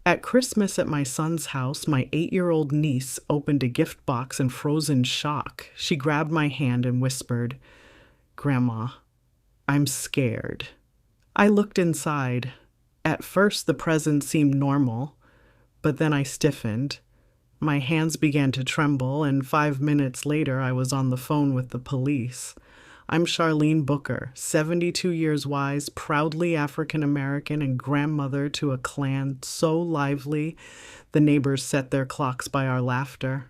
At Christmas at my son's house, my 8-year-old niece opened a gift box and froze in shock. She grabbed my hand and whispered, "Grandma, I'm scared." I looked inside. At first, the present seemed normal, but then I stiffened. My hands began to tremble, and 5 minutes later, I was on the phone with the police. I'm Charlene Booker, 72 years wise, proudly African American, and grandmother to a clan so lively the neighbors set their clocks by our laughter.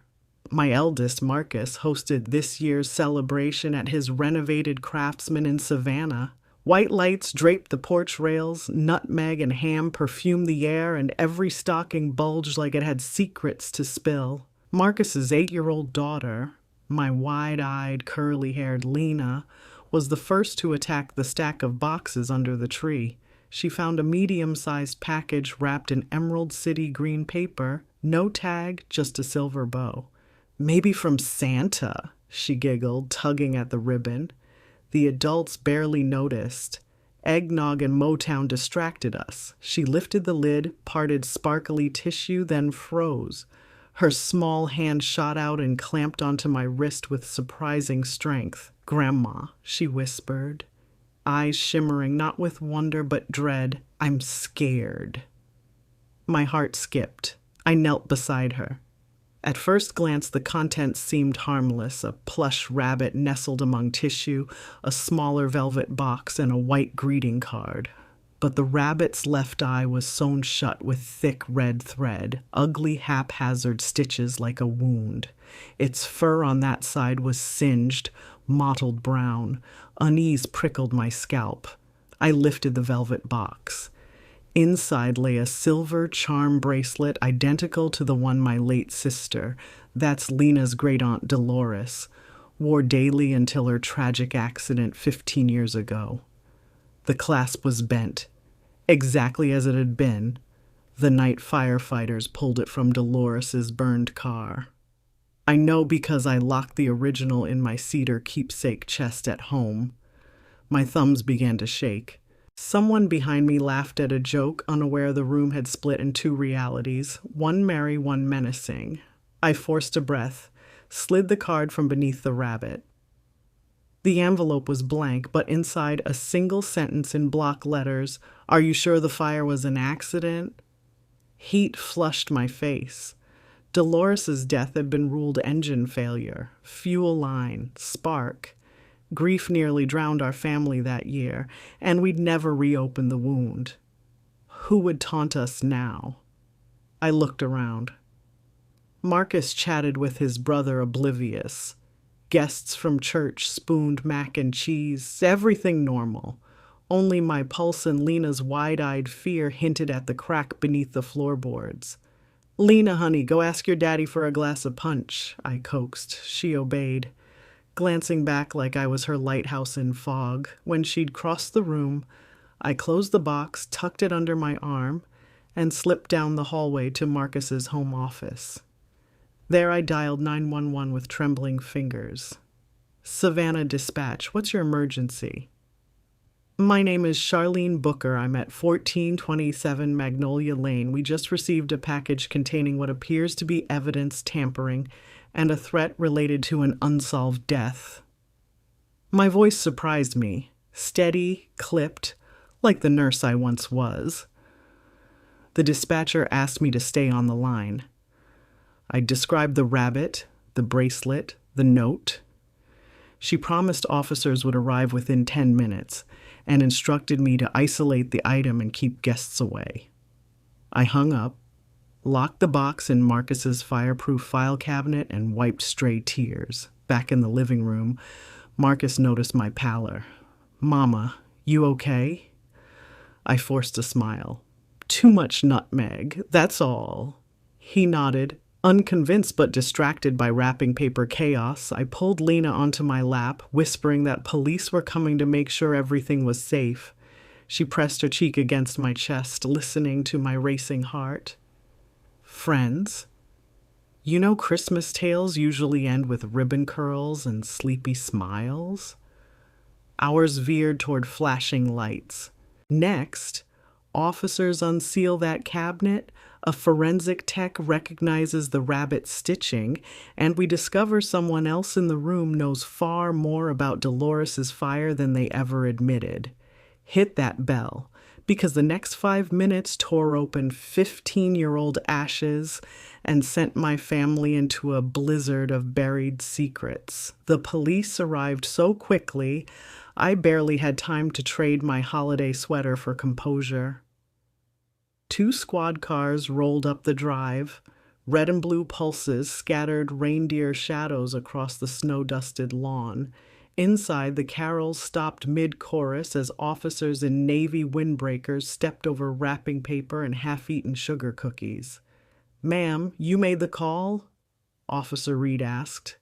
My eldest, Marcus, hosted this year's celebration at his renovated Craftsman in Savannah. White lights draped the porch rails, nutmeg and ham perfumed the air, and every stocking bulged like it had secrets to spill. Marcus's 8-year-old daughter, my wide-eyed, curly-haired Lena, was the first to attack the stack of boxes under the tree. She found a medium-sized package wrapped in Emerald City green paper, no tag, just a silver bow. "Maybe from Santa," she giggled, tugging at the ribbon. The adults barely noticed. Eggnog and Motown distracted us. She lifted the lid, parted sparkly tissue, then froze. Her small hand shot out and clamped onto my wrist with surprising strength. "Grandma," she whispered, eyes shimmering not with wonder but dread. "I'm scared." My heart skipped. I knelt beside her. At first glance, the contents seemed harmless: a plush rabbit nestled among tissue, a smaller velvet box, and a white greeting card. But the rabbit's left eye was sewn shut with thick red thread, ugly haphazard stitches like a wound. Its fur on that side was singed, mottled brown. Unease prickled my scalp. I lifted the velvet box. Inside lay a silver charm bracelet identical to the one my late sister, that's Lena's great-aunt Dolores, wore daily until her tragic accident 15 years ago. The clasp was bent, exactly as it had been the night firefighters pulled it from Dolores's burned car. I know because I locked the original in my cedar keepsake chest at home. My thumbs began to shake. Someone behind me laughed at a joke, unaware the room had split in two realities, one merry, one menacing. I forced a breath, slid the card from beneath the rabbit. The envelope was blank, but inside a single sentence in block letters, "Are you sure the fire was an accident?" Heat flushed my face. Dolores's death had been ruled engine failure, fuel line, spark. Grief nearly drowned our family that year, and we'd never reopen the wound. Who would taunt us now? I looked around. Marcus chatted with his brother, oblivious. Guests from church spooned mac and cheese, everything normal. Only my pulse and Lena's wide-eyed fear hinted at the crack beneath the floorboards. "Lena, honey, go ask your daddy for a glass of punch," I coaxed. She obeyed, glancing back like I was her lighthouse in fog. When she'd crossed the room, I closed the box, tucked it under my arm, and slipped down the hallway to Marcus's home office. There I dialed 911 with trembling fingers. "Savannah Dispatch, what's your emergency?" "My name is Charlene Booker. I'm at 1427 Magnolia Lane. We just received a package containing what appears to be evidence tampering and a threat related to an unsolved death." My voice surprised me, steady, clipped, like the nurse I once was. The dispatcher asked me to stay on the line. I described the rabbit, the bracelet, the note. She promised officers would arrive within 10 minutes and instructed me to isolate the item and keep guests away. I hung up, locked the box in Marcus's fireproof file cabinet, and wiped stray tears. Back in the living room, Marcus noticed my pallor. "Mama, you okay?" I forced a smile. "Too much nutmeg, that's all." He nodded. Unconvinced but distracted by wrapping paper chaos, I pulled Lena onto my lap, whispering that police were coming to make sure everything was safe. She pressed her cheek against my chest, listening to my racing heart. "Friends, you know Christmas tales usually end with ribbon curls and sleepy smiles?" Ours veered toward flashing lights. Next, Officers unseal that cabinet, a forensic tech recognizes the rabbit stitching, and we discover someone else in the room knows far more about Dolores's fire than they ever admitted. Hit that bell, because the next 5 minutes tore open 15-year-old ashes and sent my family into a blizzard of buried secrets. The police arrived so quickly, I barely had time to trade my holiday sweater for composure. 2 squad cars rolled up the drive. Red and blue pulses scattered reindeer shadows across the snow-dusted lawn. Inside, the carols stopped mid-chorus as officers in navy windbreakers stepped over wrapping paper and half-eaten sugar cookies. "Ma'am, you made the call?" Officer Reed asked.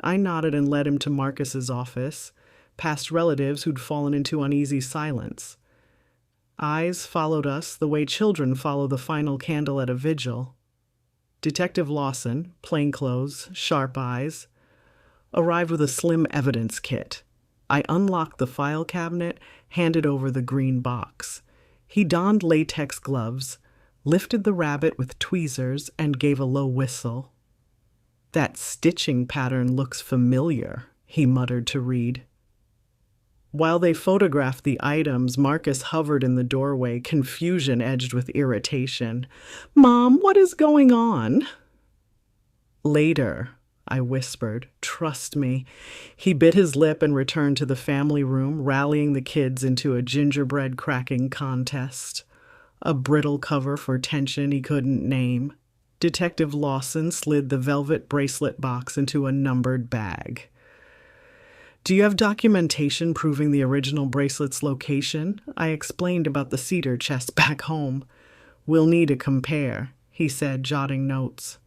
I nodded and led him to Marcus's office, past relatives who'd fallen into uneasy silence. Eyes followed us the way children follow the final candle at a vigil. Detective Lawson, plainclothes, sharp eyes, arrived with a slim evidence kit. I unlocked the file cabinet, handed over the green box. He donned latex gloves, lifted the rabbit with tweezers, and gave a low whistle. "That stitching pattern looks familiar," he muttered to Reed. While they photographed the items, Marcus hovered in the doorway, confusion edged with irritation. "Mom, what is going on?" "Later," I whispered. "Trust me." He bit his lip and returned to the family room, rallying the kids into a gingerbread cracking contest. A brittle cover for tension he couldn't name. Detective Lawson slid the velvet bracelet box into a numbered bag. "Do you have documentation proving the original bracelet's location?" I explained about the cedar chest back home. "We'll need to compare," he said, jotting notes.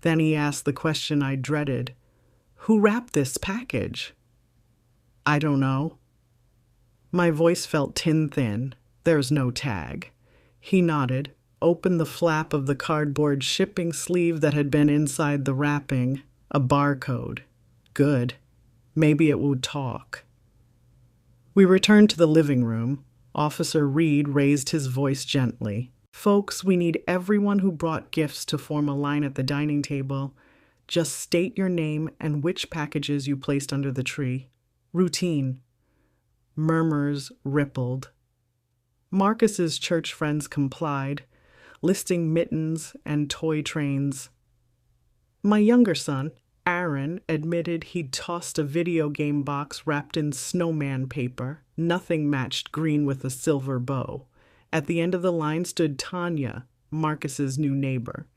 Then he asked the question I dreaded. "Who wrapped this package?" "I don't know." My voice felt tin-thin. "There's no tag." He nodded, opened the flap of the cardboard shipping sleeve that had been inside the wrapping. A barcode. Good. Maybe it would talk. We returned to the living room. Officer Reed raised his voice gently. "Folks, we need everyone who brought gifts to form a line at the dining table. Just state your name and which packages you placed under the tree. Routine." Murmurs rippled. Marcus's church friends complied, listing mittens and toy trains. My younger son, Aaron, admitted he'd tossed a video game box wrapped in snowman paper. Nothing matched green with a silver bow. At the end of the line stood Tanya, Marcus's new neighbor,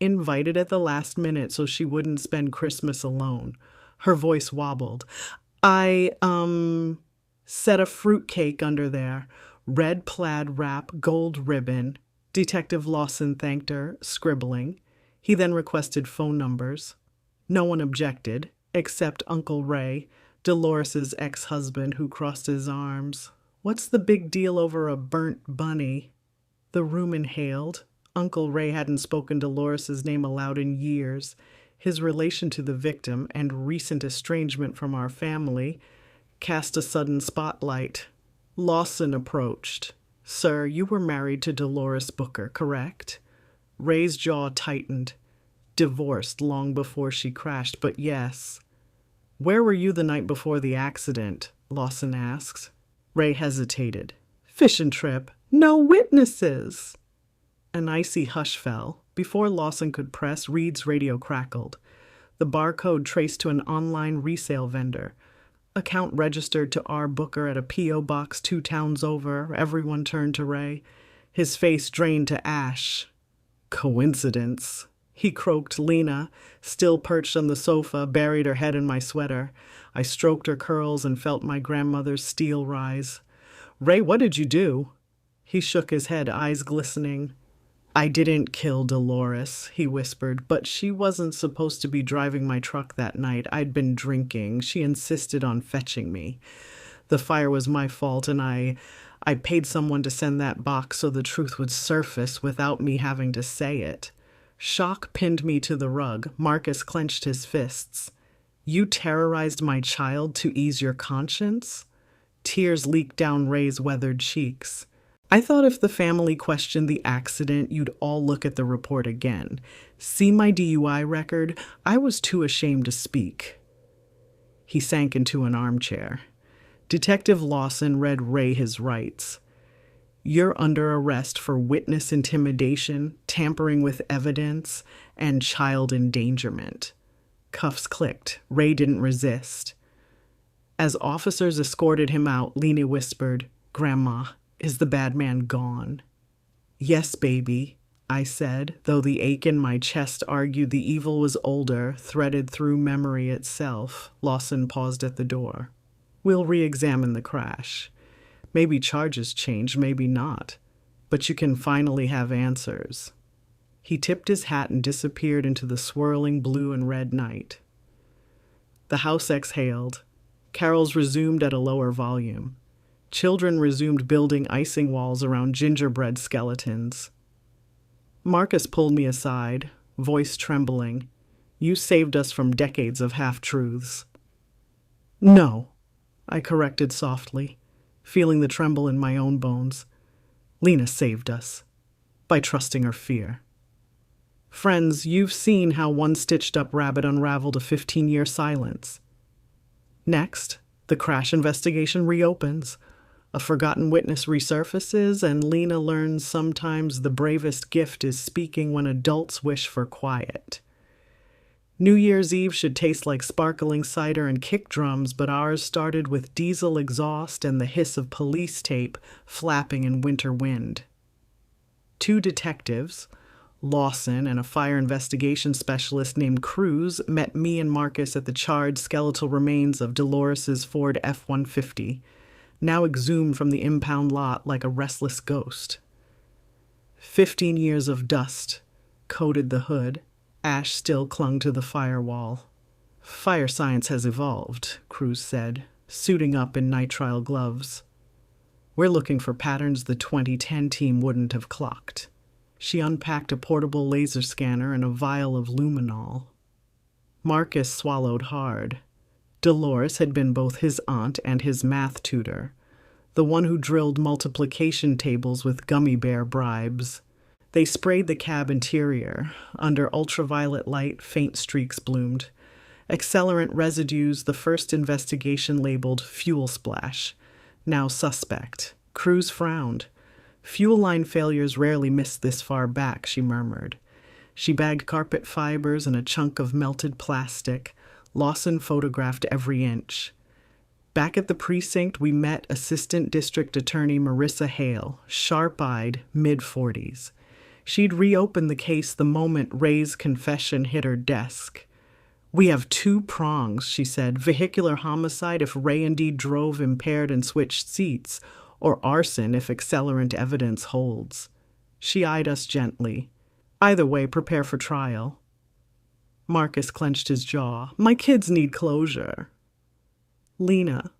invited at the last minute so she wouldn't spend Christmas alone. Her voice wobbled. I set a fruitcake under there. Red plaid wrap, gold ribbon." Detective Lawson thanked her, scribbling. He then requested phone numbers. No one objected, except Uncle Ray, Dolores's ex-husband, who crossed his arms. "What's the big deal over a burnt bunny?" The room inhaled. Uncle Ray hadn't spoken Dolores's name aloud in years. His relation to the victim and recent estrangement from our family cast a sudden spotlight. Lawson approached. "Sir, you were married to Dolores Booker, correct?" Ray's jaw tightened. "Divorced long before she crashed, but yes." "Where were you the night before the accident?" Lawson asked. Ray hesitated. "Fishing trip. No witnesses." An icy hush fell. Before Lawson could press, Reed's radio crackled. The barcode traced to an online resale vendor. Account registered to R. Booker at a P.O. box 2 towns over. Everyone turned to Ray. His face drained to ash. "Coincidence?" He croaked. Lena, still perched on the sofa, buried her head in my sweater. I stroked her curls and felt my grandmother's steel rise. "Ray, what did you do?" He shook his head, eyes glistening. "I didn't kill Dolores," he whispered, "but she wasn't supposed to be driving my truck that night. I'd been drinking. She insisted on fetching me. The fire was my fault, and I paid someone to send that box so the truth would surface without me having to say it." Shock pinned me to the rug. Marcus clenched his fists. "You terrorized my child to ease your conscience?" Tears leaked down Ray's weathered cheeks. I thought if the family questioned the accident, you'd all look at the report again. See my DUI record? I was too ashamed to speak. He sank into an armchair. Detective Lawson read Ray his rights. You're under arrest for witness intimidation, tampering with evidence, and child endangerment. Cuffs clicked. Ray didn't resist. As officers escorted him out, Lena whispered, "Grandma, is the bad man gone?" "Yes, baby," I said, though the ache in my chest argued the evil was older, threaded through memory itself. Lawson paused at the door. "We'll re-examine the crash. Maybe charges change, maybe not. But you can finally have answers." He tipped his hat and disappeared into the swirling blue and red night. The house exhaled. Carols resumed at a lower volume. Children resumed building icing walls around gingerbread skeletons. Marcus pulled me aside, voice trembling. "You saved us from decades of half-truths." "No," I corrected softly, feeling the tremble in my own bones. "Lena saved us, by trusting her fear." Friends, you've seen how one stitched-up rabbit unraveled a 15-year silence. Next, the crash investigation reopens. A forgotten witness resurfaces, and Lena learns sometimes the bravest gift is speaking when adults wish for quiet. New Year's Eve should taste like sparkling cider and kick drums, but ours started with diesel exhaust and the hiss of police tape flapping in winter wind. Two detectives, Lawson and a fire investigation specialist named Cruz, met me and Marcus at the charred skeletal remains of Dolores's Ford F-150, now exhumed from the impound lot like a restless ghost. 15 years of dust coated the hood. Ash still clung to the firewall. "Fire science has evolved," Cruz said, suiting up in nitrile gloves. "We're looking for patterns the 2010 team wouldn't have clocked." She unpacked a portable laser scanner and a vial of luminol. Marcus swallowed hard. Dolores had been both his aunt and his math tutor, the one who drilled multiplication tables with gummy bear bribes. They sprayed the cab interior. Under ultraviolet light, faint streaks bloomed. Accelerant residues, the first investigation labeled fuel splash. Now suspect. Cruz frowned. "Fuel line failures rarely missed this far back," she murmured. She bagged carpet fibers and a chunk of melted plastic. Lawson photographed every inch. Back at the precinct, we met Assistant District Attorney Marissa Hale, sharp-eyed, mid-40s. She'd reopened the case the moment Ray's confession hit her desk. "We have two prongs," she said. "Vehicular homicide if Ray indeed drove impaired and switched seats, or arson if accelerant evidence holds." She eyed us gently. "Either way, prepare for trial." Marcus clenched his jaw. "My kids need closure." Lena,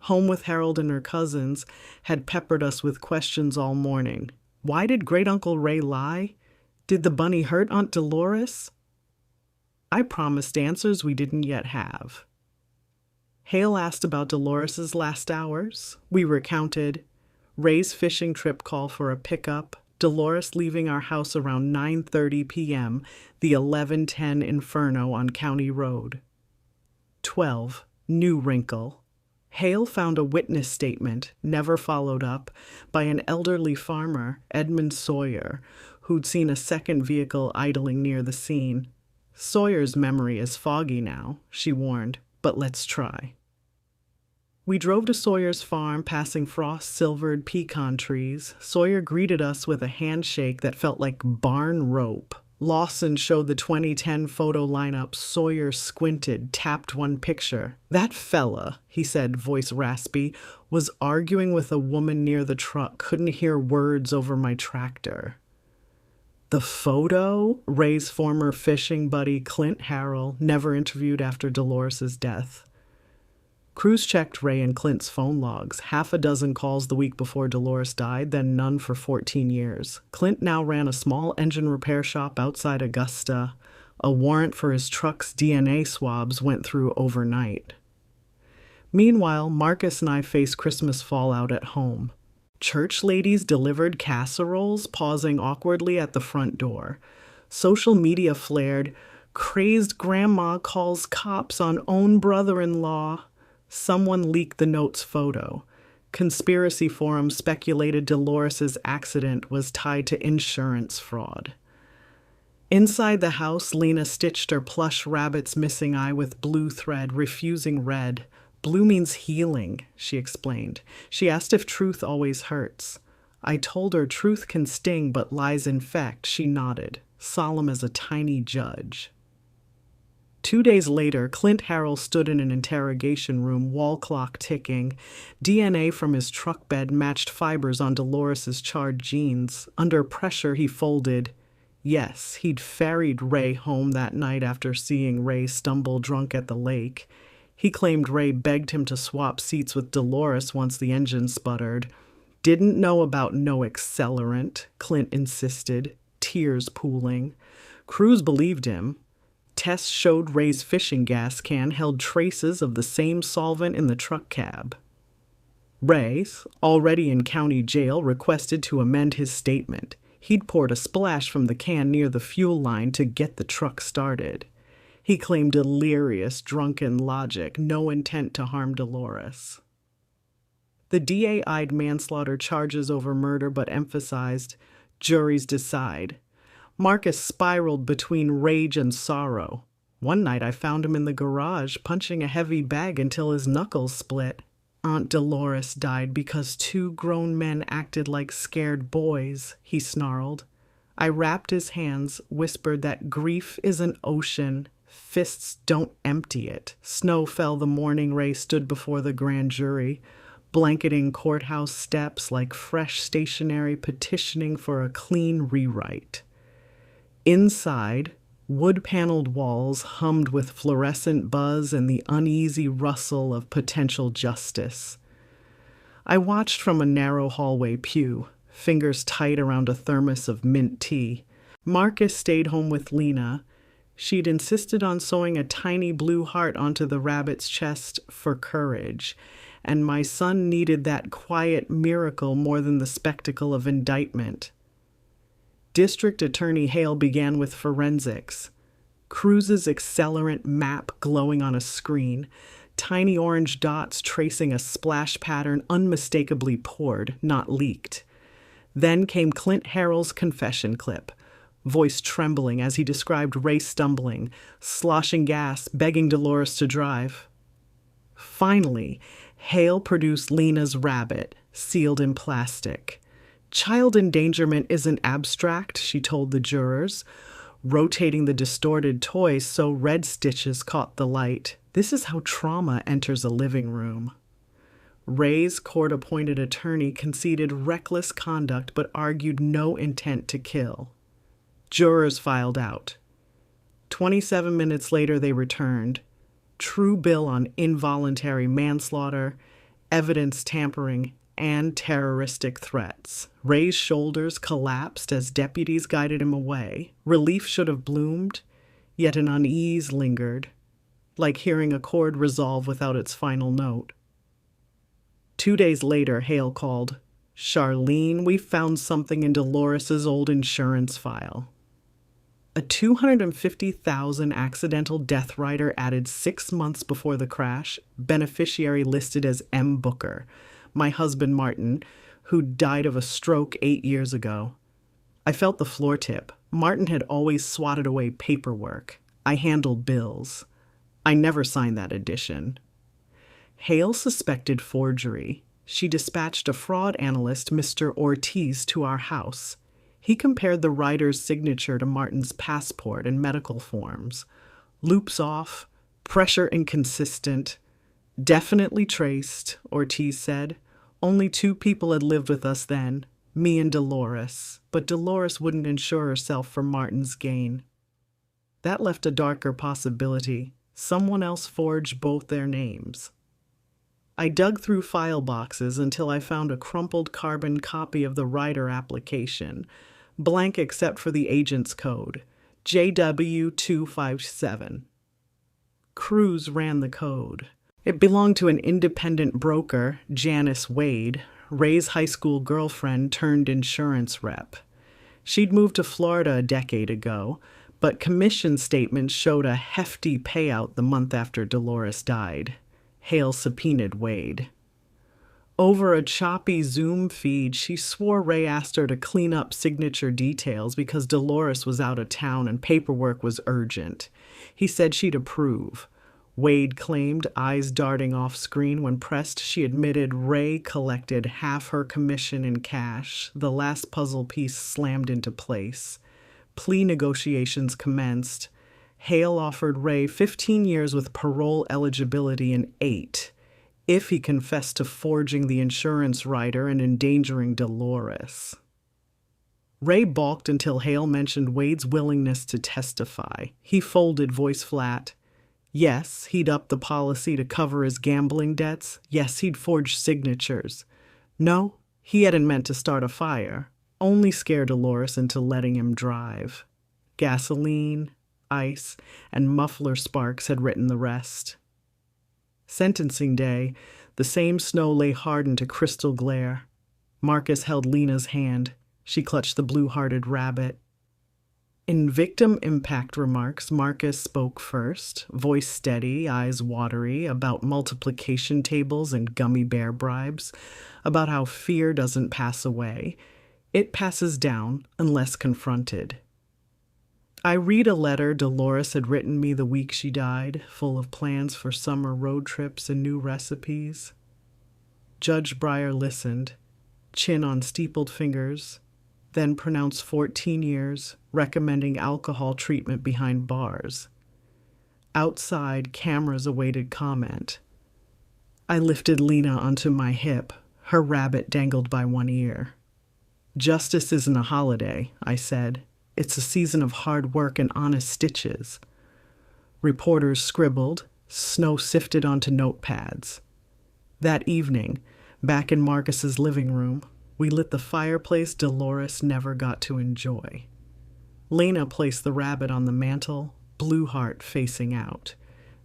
home with Harold and her cousins, had peppered us with questions all morning. Why did Great-Uncle Ray lie? Did the bunny hurt Aunt Dolores? I promised answers we didn't yet have. Hale asked about Dolores's last hours. We recounted Ray's fishing trip call for a pickup, Dolores leaving our house around 9:30 p.m., the 11:10 Inferno on County Road. 12. New wrinkle. Hale found a witness statement, never followed up, by an elderly farmer, Edmund Sawyer, who'd seen a second vehicle idling near the scene. Sawyer's memory is foggy now, she warned, but let's try. We drove to Sawyer's farm, passing frost-silvered pecan trees. Sawyer greeted us with a handshake that felt like barn rope. Lawson showed the 2010 photo lineup. Sawyer squinted, tapped one picture. "That fella," he said, voice raspy, "was arguing with a woman near the truck. Couldn't hear words over my tractor." The photo? Ray's former fishing buddy, Clint Harrell, never interviewed after Dolores's death. Cruz checked Ray and Clint's phone logs. 6 calls the week before Dolores died, then none for 14 years. Clint now ran a small engine repair shop outside Augusta. A warrant for his truck's DNA swabs went through overnight. Meanwhile, Marcus and I faced Christmas fallout at home. Church ladies delivered casseroles, pausing awkwardly at the front door. Social media flared, crazed grandma calls cops on own brother-in-law. Someone leaked the note's photo. Conspiracy forums speculated Dolores's accident was tied to insurance fraud. Inside the house, Lena stitched her plush rabbit's missing eye with blue thread, refusing red. Blue means healing, she explained. She asked if truth always hurts. I told her truth can sting but lies infect. She nodded, solemn as a tiny judge. 2 days later, Clint Harrell stood in an interrogation room, wall clock ticking. DNA from his truck bed matched fibers on Dolores's charred jeans. Under pressure, he folded. Yes, he'd ferried Ray home that night after seeing Ray stumble drunk at the lake. He claimed Ray begged him to swap seats with Dolores once the engine sputtered. Didn't know about no accelerant, Clint insisted, tears pooling. Cruz believed him. Tests showed Ray's fishing gas can held traces of the same solvent in the truck cab. Ray, already in county jail, requested to amend his statement. He'd poured a splash from the can near the fuel line to get the truck started. He claimed delirious, drunken logic, no intent to harm Dolores. The DA eyed manslaughter charges over murder but emphasized, juries decide. Marcus spiraled between rage and sorrow. One night I found him in the garage, punching a heavy bag until his knuckles split. Aunt Dolores died because 2 grown men acted like scared boys, he snarled. I wrapped his hands, whispered that grief is an ocean. Fists don't empty it. Snow fell the morning Ray stood before the grand jury, blanketing courthouse steps like fresh stationery petitioning for a clean rewrite. Inside, wood-paneled walls hummed with fluorescent buzz and the uneasy rustle of potential justice. I watched from a narrow hallway pew, fingers tight around a thermos of mint tea. Marcus stayed home with Lena. She'd insisted on sewing a tiny blue heart onto the rabbit's chest for courage, and my son needed that quiet miracle more than the spectacle of indictment. District Attorney Hale began with forensics. Cruz's accelerant map glowing on a screen, tiny orange dots tracing a splash pattern unmistakably poured, not leaked. Then came Clint Harrell's confession clip, voice trembling as he described Ray stumbling, sloshing gas, begging Dolores to drive. Finally, Hale produced Lena's rabbit, sealed in plastic. Child endangerment isn't abstract, she told the jurors, rotating the distorted toy so red stitches caught the light. This is how trauma enters a living room. Ray's court-appointed attorney conceded reckless conduct but argued no intent to kill. Jurors filed out. 27 minutes later, they returned. True bill on involuntary manslaughter, evidence tampering, and terroristic threats. Ray's shoulders collapsed as deputies guided him away. Relief should have bloomed, yet an unease lingered, like hearing a chord resolve without its final note. 2 days later, Hale called, "Charlene, we found something in Dolores's old insurance file." A $250,000 accidental death rider added 6 months before the crash, beneficiary listed as M. Booker, my husband Martin, who died of a stroke 8 years ago. I felt the floor tip. Martin had always swatted away paperwork. I handled bills. I never signed that addition. Hale suspected forgery. She dispatched a fraud analyst, Mr. Ortiz, to our house. He compared the writer's signature to Martin's passport and medical forms. Loops off, pressure inconsistent. Definitely traced, Ortiz said. Only 2 people had lived with us then, me and Dolores, but Dolores wouldn't insure herself for Martin's gain. That left a darker possibility. Someone else forged both their names. I dug through file boxes until I found a crumpled carbon copy of the writer application, blank except for the agent's code, JW257. Cruz ran the code. It belonged to an independent broker, Janice Wade. Ray's high school girlfriend turned insurance rep. She'd moved to Florida a decade ago, but commission statements showed a hefty payout the month after Dolores died. Hale subpoenaed Wade. Over a choppy Zoom feed, she swore Ray asked her to clean up signature details because Dolores was out of town and paperwork was urgent. He said she'd approve. Wade claimed, eyes darting off screen. When pressed, she admitted Ray collected half her commission in cash. The last puzzle piece slammed into place. Plea negotiations commenced. Hale offered Ray 15 years with parole eligibility in 8, if he confessed to forging the insurance rider and endangering Dolores. Ray balked until Hale mentioned Wade's willingness to testify. He folded, voice flat. Yes, he'd upped the policy to cover his gambling debts. Yes, he'd forged signatures. No, he hadn't meant to start a fire, only scare Dolores into letting him drive. Gasoline, ice, and muffler sparks had written the rest. Sentencing day, the same snow lay hardened to crystal glare. Marcus held Lena's hand. She clutched the blue-hearted rabbit. In victim impact remarks, Marcus spoke first, voice steady, eyes watery, about multiplication tables and gummy bear bribes, about how fear doesn't pass away. It passes down unless confronted. I read a letter Dolores had written me the week she died, full of plans for summer road trips and new recipes. Judge Breyer listened, chin on steepled fingers, then pronounced 14 years, recommending alcohol treatment behind bars. Outside, cameras awaited comment. I lifted Lena onto my hip, her rabbit dangled by one ear. Justice isn't a holiday, I said. It's a season of hard work and honest stitches. Reporters scribbled, snow sifted onto notepads. That evening, back in Marcus's living room, we lit the fireplace Dolores never got to enjoy. Lena placed the rabbit on the mantel, blue heart facing out.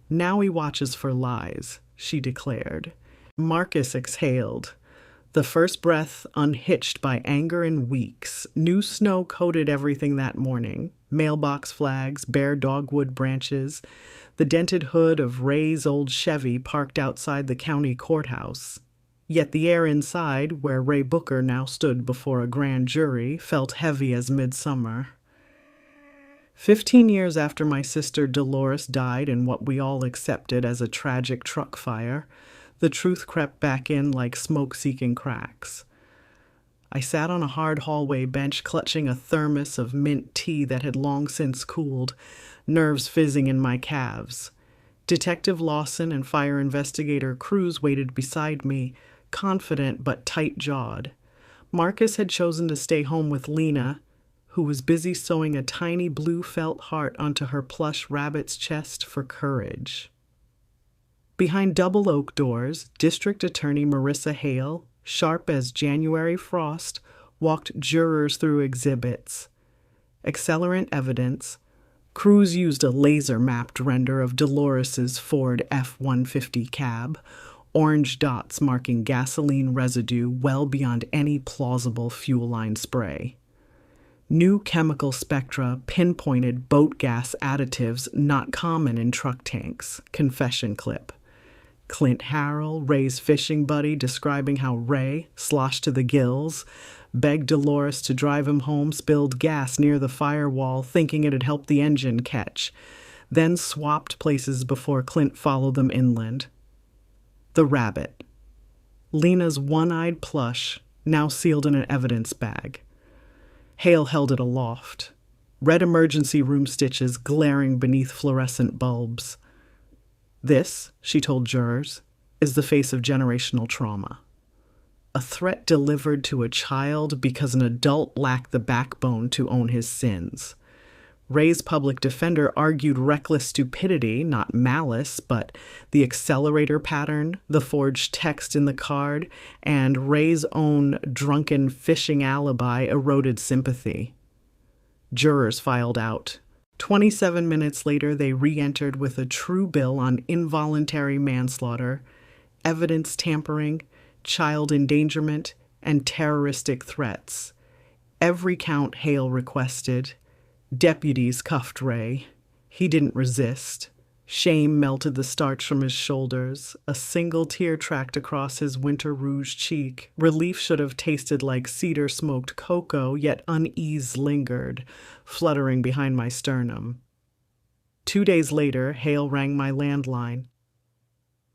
Now he watches for lies, she declared. Marcus exhaled. The first breath unhitched by anger in weeks. New snow coated everything that morning. Mailbox flags, bare dogwood branches, the dented hood of Ray's old Chevy parked outside the county courthouse. Yet the air inside, where Ray Booker now stood before a grand jury, felt heavy as midsummer. 15 years after my sister Dolores died in what we all accepted as a tragic truck fire, the truth crept back in like smoke-seeking cracks. I sat on a hard hallway bench clutching a thermos of mint tea that had long since cooled, nerves fizzing in my calves. Detective Lawson and fire investigator Cruz waited beside me, confident but tight-jawed. Marcus had chosen to stay home with Lena, who was busy sewing a tiny blue felt heart onto her plush rabbit's chest for courage. Behind double oak doors, District Attorney Marissa Hale, sharp as January frost, walked jurors through exhibits. Accelerant evidence. Cruz used a laser-mapped render of Dolores's Ford F-150 cab, orange dots marking gasoline residue well beyond any plausible fuel line spray. New chemical spectra pinpointed boat gas additives not common in truck tanks. Confession clip. Clint Harrell, Ray's fishing buddy, describing how Ray, sloshed to the gills, begged Dolores to drive him home, spilled gas near the firewall, thinking it'd help the engine catch, then swapped places before Clint followed them inland. The rabbit. Lena's one-eyed plush, now sealed in an evidence bag. Hale held it aloft. Red emergency room stitches glaring beneath fluorescent bulbs. This, she told jurors, is the face of generational trauma. A threat delivered to a child because an adult lacked the backbone to own his sins. Ray's public defender argued reckless stupidity, not malice, but the accelerator pattern, the forged text in the card, and Ray's own drunken fishing alibi eroded sympathy. Jurors filed out. 27 minutes later, they re-entered with a true bill on involuntary manslaughter, evidence tampering, child endangerment, and terroristic threats. Every count Hale requested. Deputies cuffed Ray. He didn't resist. Shame melted the starch from his shoulders. A single tear tracked across his winter rouge cheek. Relief should have tasted like cedar-smoked cocoa, yet unease lingered, fluttering behind my sternum. 2 days later, Hale rang my landline.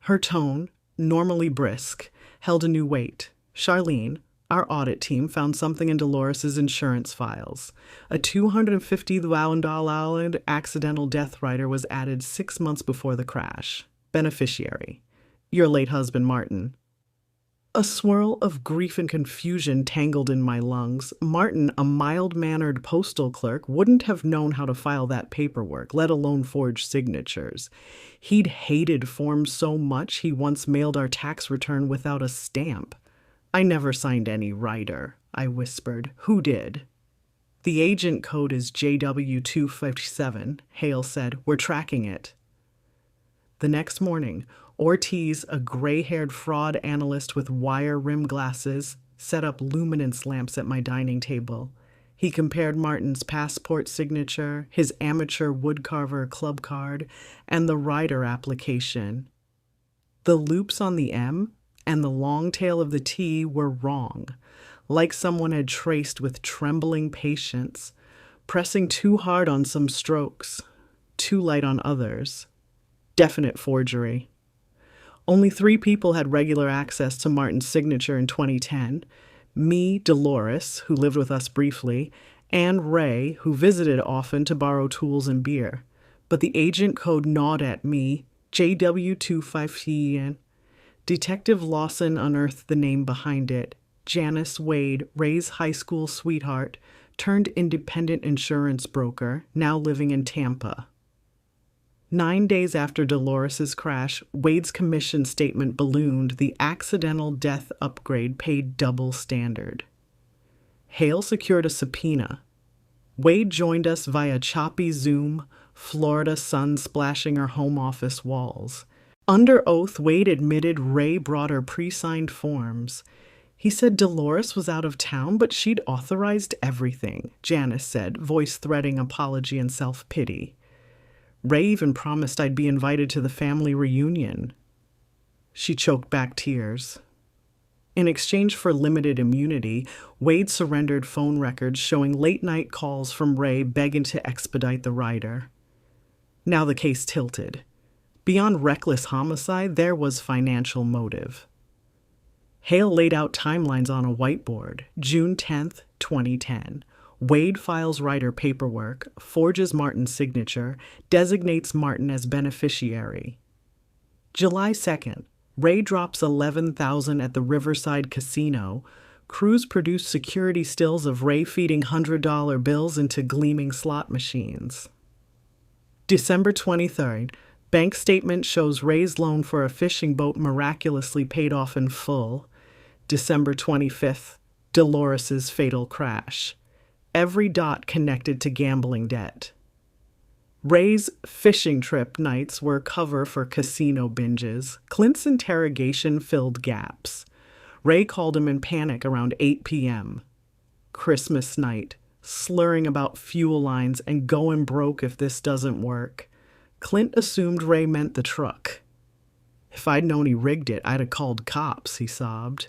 Her tone, normally brisk, held a new weight. Charlene, our audit team, found something in Dolores's insurance files. A $250,000 accidental death rider was added 6 months before the crash. Beneficiary: your late husband, Martin. A swirl of grief and confusion tangled in my lungs. Martin, a mild-mannered postal clerk, wouldn't have known how to file that paperwork, let alone forge signatures. He'd hated forms so much he once mailed our tax return without a stamp. I never signed any rider, I whispered. Who did? The agent code is JW257, Hale said. We're tracking it. The next morning, Ortiz, a gray-haired fraud analyst with wire rim glasses, set up luminance lamps at my dining table. He compared Martin's passport signature, his amateur woodcarver club card, and the rider application. The loops on the M and the long tail of the T were wrong, like someone had traced with trembling patience, pressing too hard on some strokes, too light on others. Definite forgery. Only 3 people had regular access to Martin's signature in 2010. Me, Dolores, who lived with us briefly, and Ray, who visited often to borrow tools and beer. But the agent code gnawed at me, JW257. Detective Lawson unearthed the name behind it. Janice Wade, Ray's high school sweetheart, turned independent insurance broker, now living in Tampa. 9 days after Dolores's crash, Wade's commission statement ballooned. The accidental death upgrade paid double standard. Hale secured a subpoena. Wade joined us via choppy Zoom, Florida sun splashing our home office walls. Under oath, Wade admitted Ray brought her pre-signed forms. He said Dolores was out of town, but she'd authorized everything, Janice said, voice threading apology and self-pity. Ray even promised I'd be invited to the family reunion. She choked back tears. In exchange for limited immunity, Wade surrendered phone records showing late-night calls from Ray begging to expedite the rider. Now the case tilted. Beyond reckless homicide, there was financial motive. Hale laid out timelines on a whiteboard. June 10th, 2010. Wade files rider paperwork, forges Martin's signature, designates Martin as beneficiary. July 2nd. Ray drops $11,000 at the Riverside Casino. Crews produce security stills of Ray feeding $100 bills into gleaming slot machines. December 23rd. Bank statement shows Ray's loan for a fishing boat miraculously paid off in full. December 25th, Dolores's fatal crash. Every dot connected to gambling debt. Ray's fishing trip nights were cover for casino binges. Clint's interrogation filled gaps. Ray called him in panic around 8 p.m. Christmas night, slurring about fuel lines and going broke if this doesn't work. Clint assumed Ray meant the truck. If I'd known he rigged it, I'd have called cops, he sobbed.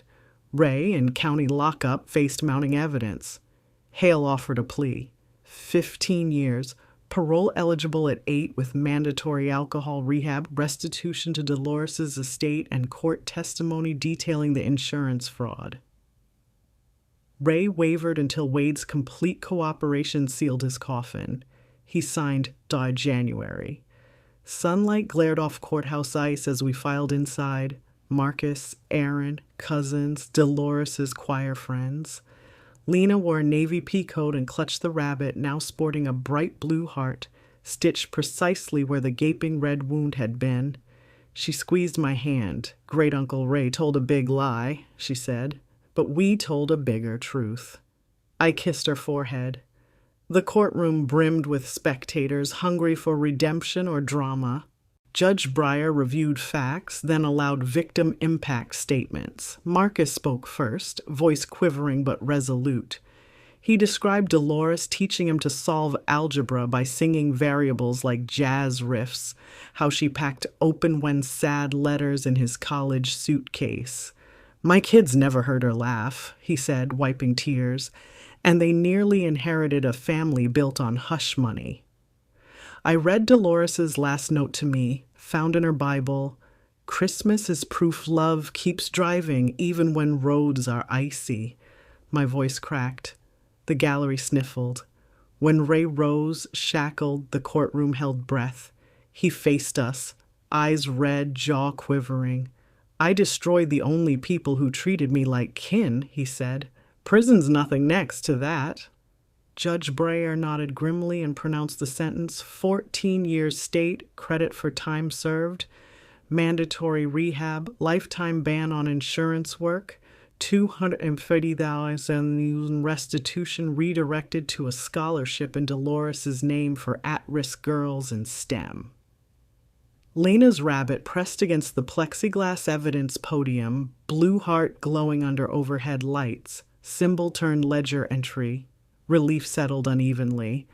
Ray, in county lockup, faced mounting evidence. Hale offered a plea. 15 years, parole eligible at 8 with mandatory alcohol rehab, restitution to Dolores's estate, and court testimony detailing the insurance fraud. Ray wavered until Wade's complete cooperation sealed his coffin. He signed, died January. Sunlight glared off courthouse ice as we filed inside. Marcus, Aaron, cousins, Dolores's choir friends. Lena wore a navy pea coat and clutched the rabbit, now sporting a bright blue heart, stitched precisely where the gaping red wound had been. She squeezed my hand. Great Uncle Ray told a big lie, she said, but we told a bigger truth. I kissed her forehead. The courtroom brimmed with spectators hungry for redemption or drama. Judge Breyer reviewed facts, then allowed victim impact statements. Marcus spoke first, voice quivering but resolute. He described Dolores teaching him to solve algebra by singing variables like jazz riffs, how she packed open when sad letters in his college suitcase. My kids never heard her laugh, he said, wiping tears, and they nearly inherited a family built on hush money. I read Dolores's last note to me, found in her Bible. Christmas is proof love keeps driving even when roads are icy. My voice cracked. The gallery sniffled. When Ray rose, shackled, the courtroom held breath. He faced us, eyes red, jaw quivering. I destroyed the only people who treated me like kin, he said. Prison's nothing next to that. Judge Breyer nodded grimly and pronounced the sentence, 14 years state, credit for time served, mandatory rehab, lifetime ban on insurance work, $250,000 in restitution redirected to a scholarship in Dolores's name for at-risk girls in STEM. Lena's rabbit pressed against the plexiglass evidence podium, blue heart glowing under overhead lights, symbol turned ledger entry. Relief settled unevenly,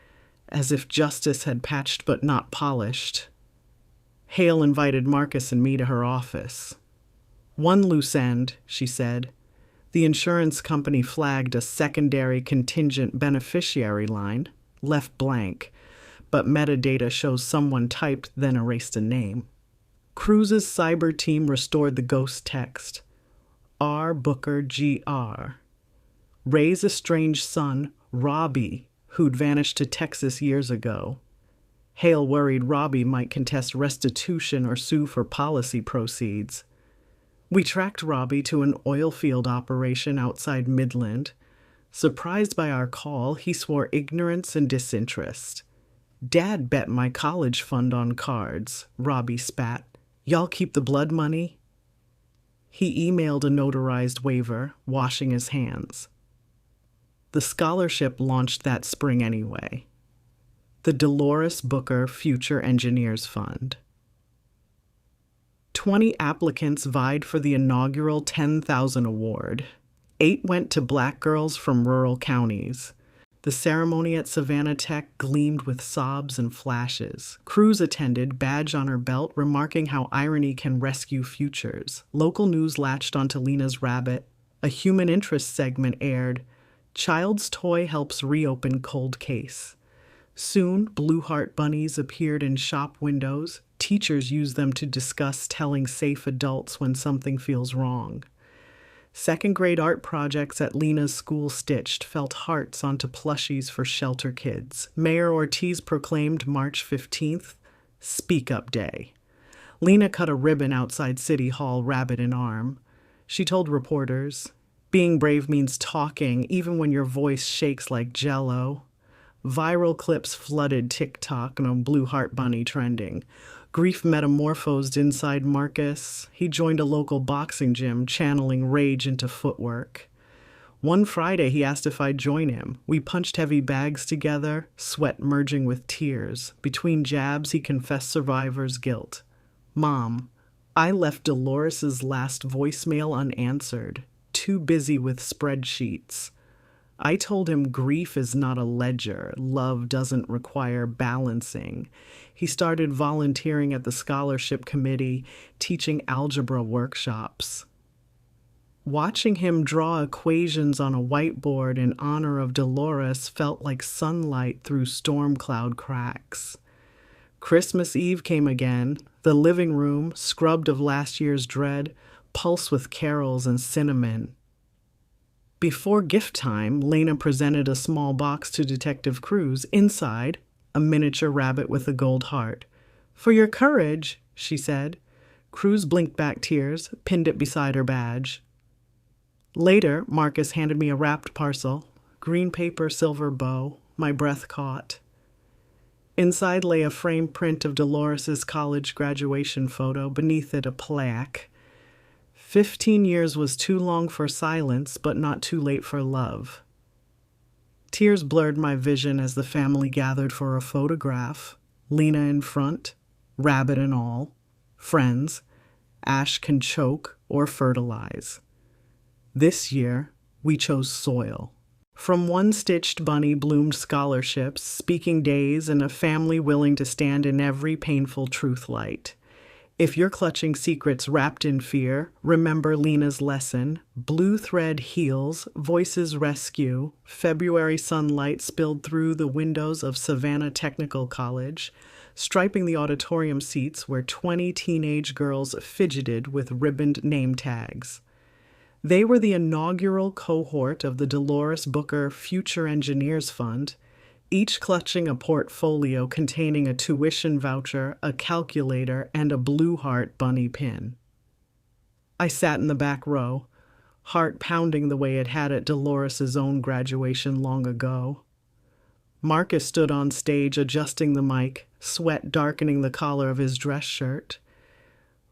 as if justice had patched but not polished. Hale invited Marcus and me to her office. One loose end, she said. The insurance company flagged a secondary contingent beneficiary line, left blank, but metadata shows someone typed then erased a name. Cruz's cyber team restored the ghost text. R. Booker Gr. Ray's estranged son, Robbie, who'd vanished to Texas years ago. Hale worried Robbie might contest restitution or sue for policy proceeds. We tracked Robbie to an oil field operation outside Midland. Surprised by our call, he swore ignorance and disinterest. Dad bet my college fund on cards, Robbie spat. Y'all keep the blood money? He emailed a notarized waiver, washing his hands. The scholarship launched that spring anyway. The Dolores Booker Future Engineers Fund. 20 applicants vied for the inaugural $10,000 award. 8 went to black girls from rural counties. The ceremony at Savannah Tech gleamed with sobs and flashes. Cruz attended, badge on her belt, remarking how irony can rescue futures. Local news latched onto Lena's rabbit. A human interest segment aired. Child's toy helps reopen cold case. Soon, blue heart bunnies appeared in shop windows. Teachers use them to discuss telling safe adults when something feels wrong. Second-grade art projects at Lena's school stitched felt hearts onto plushies for shelter kids. Mayor Ortiz proclaimed March 15th, Speak Up Day. Lena cut a ribbon outside City Hall, rabbit in arm. She told reporters, being brave means talking, even when your voice shakes like jello. Viral clips flooded TikTok, no blue heart bunny trending. Grief metamorphosed inside Marcus. He joined a local boxing gym, channeling rage into footwork. One Friday, he asked if I'd join him. We punched heavy bags together, sweat merging with tears. Between jabs, he confessed survivor's guilt. Mom, I left Dolores's last voicemail unanswered. Too busy with spreadsheets. I told him grief is not a ledger. Love doesn't require balancing. He started volunteering at the scholarship committee, teaching algebra workshops. Watching him draw equations on a whiteboard in honor of Dolores felt like sunlight through storm cloud cracks. Christmas Eve came again. The living room, scrubbed of last year's dread, pulse with carols and cinnamon. Before gift time, Lena presented a small box to Detective Cruz. Inside, a miniature rabbit with a gold heart. For your courage, she said. Cruz blinked back tears, pinned it beside her badge. Later, Marcus handed me a wrapped parcel. Green paper, silver bow. My breath caught. Inside lay a framed print of Dolores's college graduation photo, beneath it a plaque. 15 years was too long for silence, but not too late for love. Tears blurred my vision as the family gathered for a photograph. Lena in front, rabbit and all. Friends, ash can choke or fertilize. This year, we chose soil. From one-stitched bunny bloomed scholarships, speaking days, and a family willing to stand in every painful truth light. If you're clutching secrets wrapped in fear, remember Lena's lesson. Blue thread heals, voices rescue. February sunlight spilled through the windows of Savannah Technical College, striping the auditorium seats where 20 teenage girls fidgeted with ribboned name tags. They were the inaugural cohort of the Dolores Booker Future Engineers Fund, each clutching a portfolio containing a tuition voucher, a calculator, and a Blue Heart bunny pin. I sat in the back row, heart pounding the way it had at Dolores's own graduation long ago. Marcus stood on stage adjusting the mic, sweat darkening the collar of his dress shirt.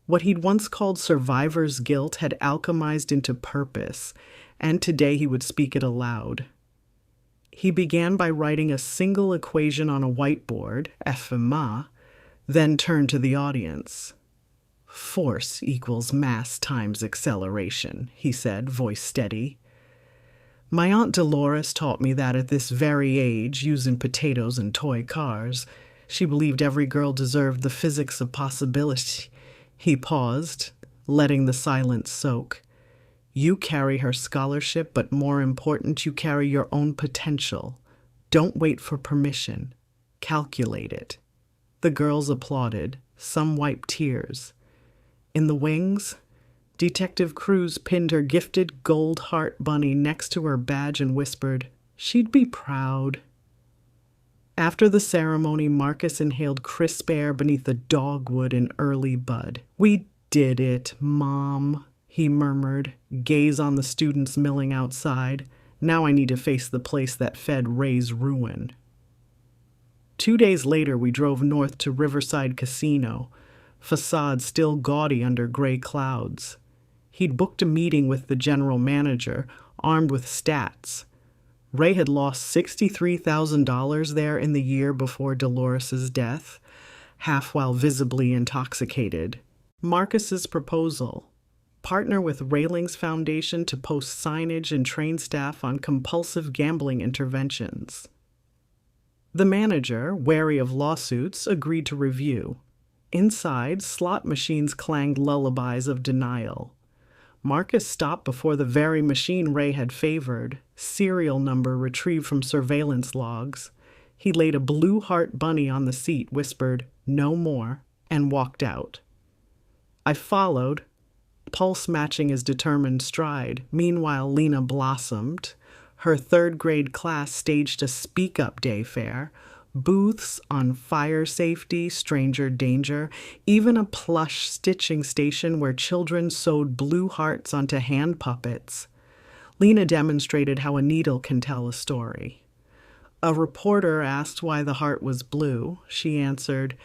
What he'd once called survivor's guilt had alchemized into purpose, and today he would speak it aloud. He began by writing a single equation on a whiteboard, FMA, then turned to the audience. Force equals mass times acceleration, he said, voice steady. My Aunt Dolores taught me that at this very age, using potatoes and toy cars, she believed every girl deserved the physics of possibility. He paused, letting the silence soak. You carry her scholarship, but more important, you carry your own potential. Don't wait for permission. Calculate it. The girls applauded. Some wiped tears. In the wings, Detective Cruz pinned her gifted gold heart bunny next to her badge and whispered, she'd be proud. After the ceremony, Marcus inhaled crisp air beneath the dogwood in early bud. We did it, Mom, he murmured, gaze on the students milling outside. Now I need to face the place that fed Ray's ruin. 2 days later, we drove north to Riverside Casino, facade still gaudy under gray clouds. He'd booked a meeting with the general manager, armed with stats. Ray had lost $63,000 there in the year before Dolores's death, half while visibly intoxicated. Marcus's proposal: partner with Railings Foundation to post signage and train staff on compulsive gambling interventions. The manager, wary of lawsuits, agreed to review. Inside, slot machines clanged lullabies of denial. Marcus stopped before the very machine Ray had favored, serial number retrieved from surveillance logs. He laid a blue heart bunny on the seat, whispered, "No more," and walked out. I followed, pulse matching his determined stride. Meanwhile, Lena blossomed. Her third-grade class staged a speak-up day fair, booths on fire safety, stranger danger, even a plush stitching station where children sewed blue hearts onto hand puppets. Lena demonstrated how a needle can tell a story. A reporter asked why the heart was blue. She answered,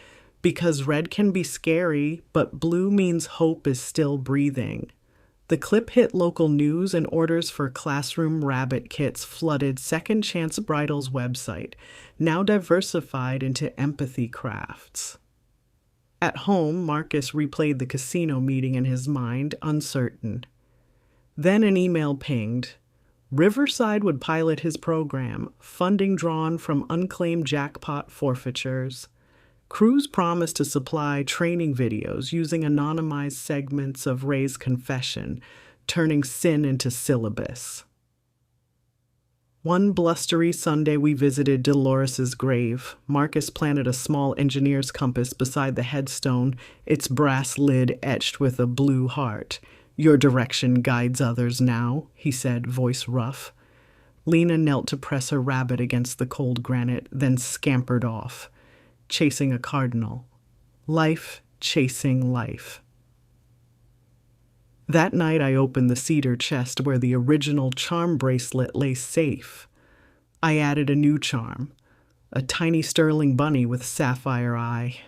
because red can be scary, but blue means hope is still breathing. The clip hit local news, and orders for classroom rabbit kits flooded Second Chance Bridal's website, now diversified into empathy crafts. At home, Marcus replayed the casino meeting in his mind, uncertain. Then an email pinged. Riverside would pilot his program, funding drawn from unclaimed jackpot forfeitures. Cruz promised to supply training videos using anonymized segments of Ray's confession, turning sin into syllabus. One blustery Sunday, we visited Dolores's grave. Marcus planted a small engineer's compass beside the headstone, its brass lid etched with a blue heart. Your direction guides others now, he said, voice rough. Lena knelt to press her rabbit against the cold granite, then scampered off. Chasing a cardinal. Life chasing life. That night I opened the cedar chest where the original charm bracelet lay safe. I added a new charm, a tiny sterling bunny with sapphire eye.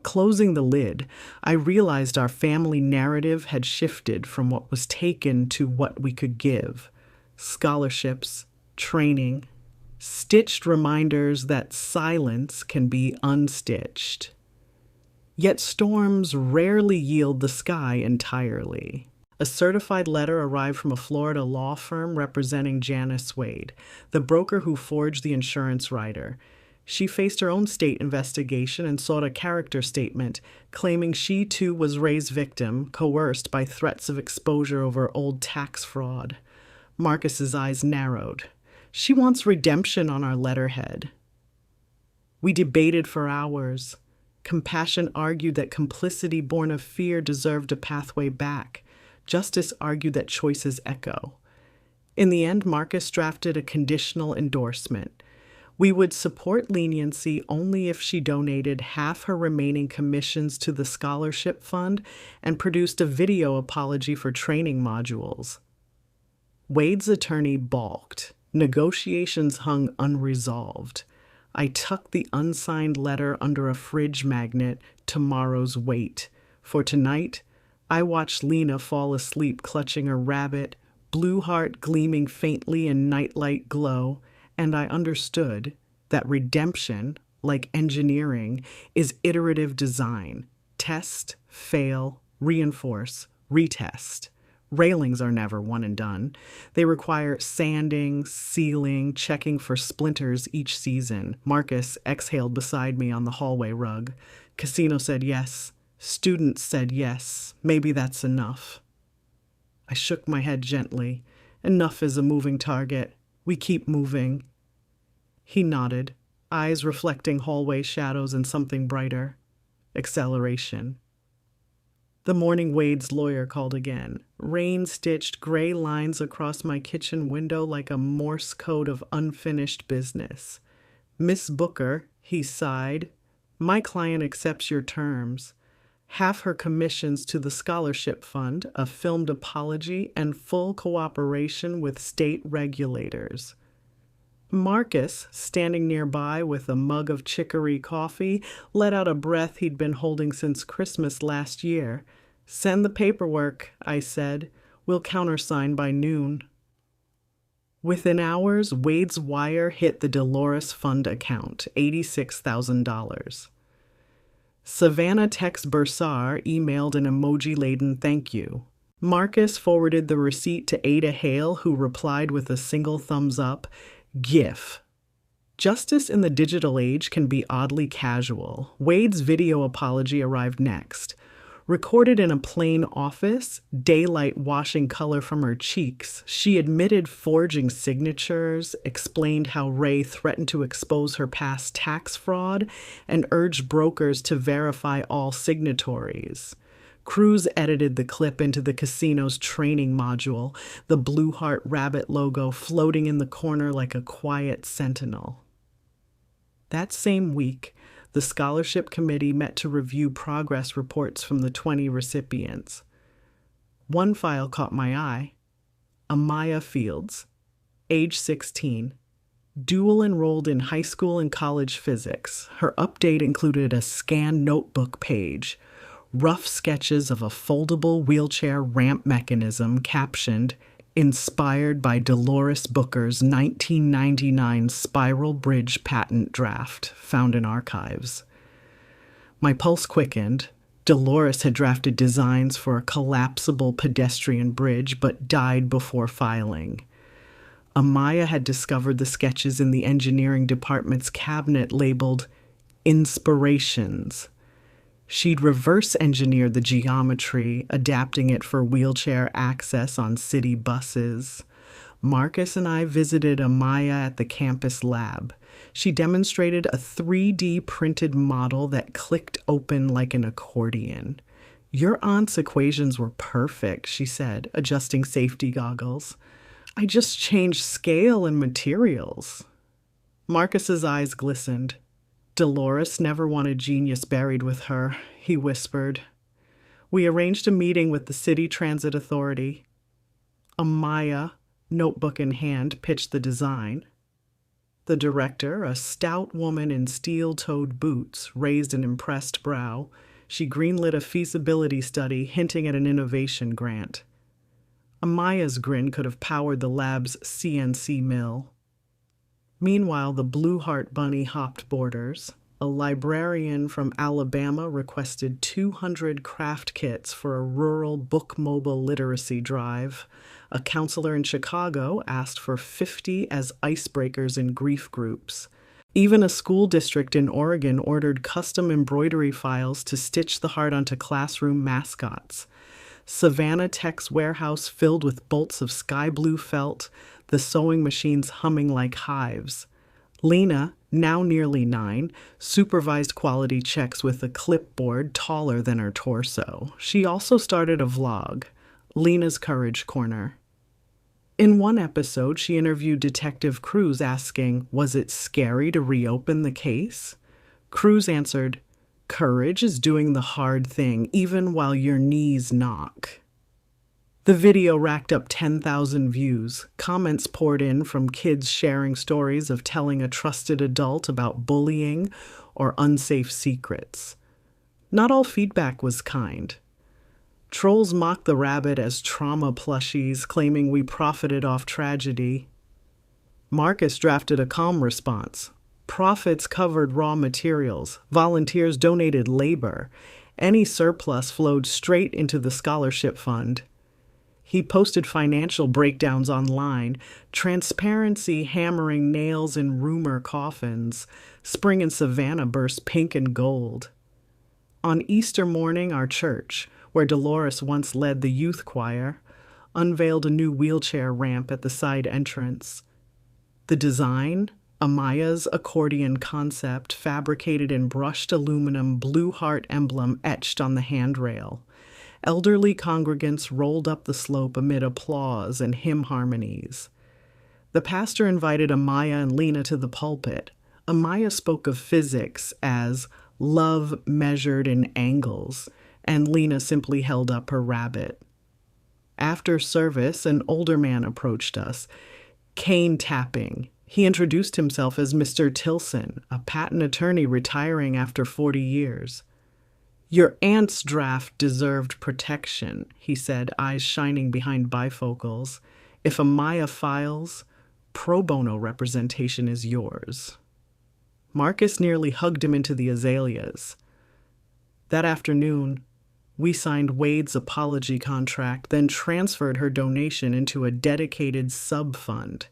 Closing the lid, I realized our family narrative had shifted from what was taken to what we could give. Scholarships, training, stitched reminders that silence can be unstitched. Yet storms rarely yield the sky entirely. A certified letter arrived from a Florida law firm representing Janice Wade, the broker who forged the insurance rider. She faced her own state investigation and sought a character statement, claiming she too was Ray's victim, coerced by threats of exposure over old tax fraud. Marcus's eyes narrowed. She wants redemption on our letterhead. We debated for hours. Compassion argued that complicity born of fear deserved a pathway back. Justice argued that choices echo. In the end, Marcus drafted a conditional endorsement. We would support leniency only if she donated half her remaining commissions to the scholarship fund and produced a video apology for training modules. Wade's attorney balked. Negotiations hung unresolved. I tucked the unsigned letter under a fridge magnet, tomorrow's weight. For tonight, I watched Lena fall asleep clutching a rabbit, blue heart gleaming faintly in nightlight glow, and I understood that redemption, like engineering, is iterative design. Test, fail, reinforce, retest. Railings are never one and done. They require sanding, sealing, checking for splinters each season. Marcus exhaled beside me on the hallway rug. Casino said yes. Students said yes. Maybe that's enough. I shook my head gently. Enough is a moving target. We keep moving. He nodded, eyes reflecting hallway shadows and something brighter. Acceleration. The morning Wade's lawyer called again. Rain stitched gray lines across my kitchen window like a Morse code of unfinished business. Miss Booker, he sighed, my client accepts your terms. Half her commissions to the scholarship fund, a filmed apology, and full cooperation with state regulators. Marcus, standing nearby with a mug of chicory coffee, let out a breath he'd been holding since Christmas last year. Send the paperwork, I said. We'll countersign by noon. Within hours, Wade's wire hit the Dolores Fund account, $86,000. Savannah Tex Bursar emailed an emoji-laden thank you. Marcus forwarded the receipt to Ada Hale, who replied with a single thumbs up. GIF. Justice in the digital age can be oddly casual. Wade's video apology arrived next. Recorded in a plain office, daylight washing color from her cheeks, she admitted forging signatures, explained how Ray threatened to expose her past tax fraud, and urged brokers to verify all signatories. Cruz edited the clip into the casino's training module, the Blue Heart Rabbit logo floating in the corner like a quiet sentinel. That same week, the scholarship committee met to review progress reports from the 20 recipients. One file caught my eye. Amaya Fields, age 16, dual enrolled in high school and college physics. Her update included a scanned notebook page, rough sketches of a foldable wheelchair ramp mechanism captioned, inspired by Dolores Booker's 1999 spiral bridge patent draft found in archives. My pulse quickened. Dolores had drafted designs for a collapsible pedestrian bridge but died before filing. Amaya had discovered the sketches in the engineering department's cabinet labeled Inspirations. She'd reverse engineered the geometry, adapting it for wheelchair access on city buses. Marcus and I visited Amaya at the campus lab. She demonstrated a 3D printed model that clicked open like an accordion. Your aunt's equations were perfect, she said, adjusting safety goggles. I just changed scale and materials. Marcus's eyes glistened. Dolores never wanted genius buried with her, he whispered. We arranged a meeting with the City Transit Authority. Amaya, notebook in hand, pitched the design. The director, a stout woman in steel-toed boots, raised an impressed brow. She greenlit a feasibility study hinting at an innovation grant. Amaya's grin could have powered the lab's CNC mill. Meanwhile, the Blue Heart Bunny hopped borders. A librarian from Alabama requested 200 craft kits for a rural book mobile literacy drive. A counselor in Chicago asked for 50 as icebreakers in grief groups. Even a school district in Oregon ordered custom embroidery files to stitch the heart onto classroom mascots. Savannah Tech's warehouse filled with bolts of sky blue felt, the sewing machines humming like hives. Lena, now nearly 9, supervised quality checks with a clipboard taller than her torso. She also started a vlog, Lena's Courage Corner. In one episode, she interviewed Detective Cruz asking, was it scary to reopen the case? Cruz answered, courage is doing the hard thing even while your knees knock. The video racked up 10,000 views. Comments poured in from kids sharing stories of telling a trusted adult about bullying or unsafe secrets. Not all feedback was kind. Trolls mocked the rabbit as trauma plushies, claiming we profited off tragedy. Marcus drafted a calm response. Profits covered raw materials. Volunteers donated labor. Any surplus flowed straight into the scholarship fund. He posted financial breakdowns online, transparency hammering nails in rumor coffins. Spring in Savannah burst pink and gold. On Easter morning, our church, where Dolores once led the youth choir, unveiled a new wheelchair ramp at the side entrance. The design, Amaya's accordion concept, fabricated in brushed aluminum blue heart emblem etched on the handrail. Elderly congregants rolled up the slope amid applause and hymn harmonies. The pastor invited Amaya and Lena to the pulpit. Amaya spoke of physics as love measured in angles, and Lena simply held up her rabbit. After service, an older man approached us, cane tapping. He introduced himself as Mr. Tilson, a patent attorney retiring after 40 years. Your aunt's draft deserved protection, he said, eyes shining behind bifocals. If Amaya files, pro bono representation is yours. Marcus nearly hugged him into the azaleas. That afternoon, we signed Wade's apology contract, then transferred her donation into a dedicated sub-fund.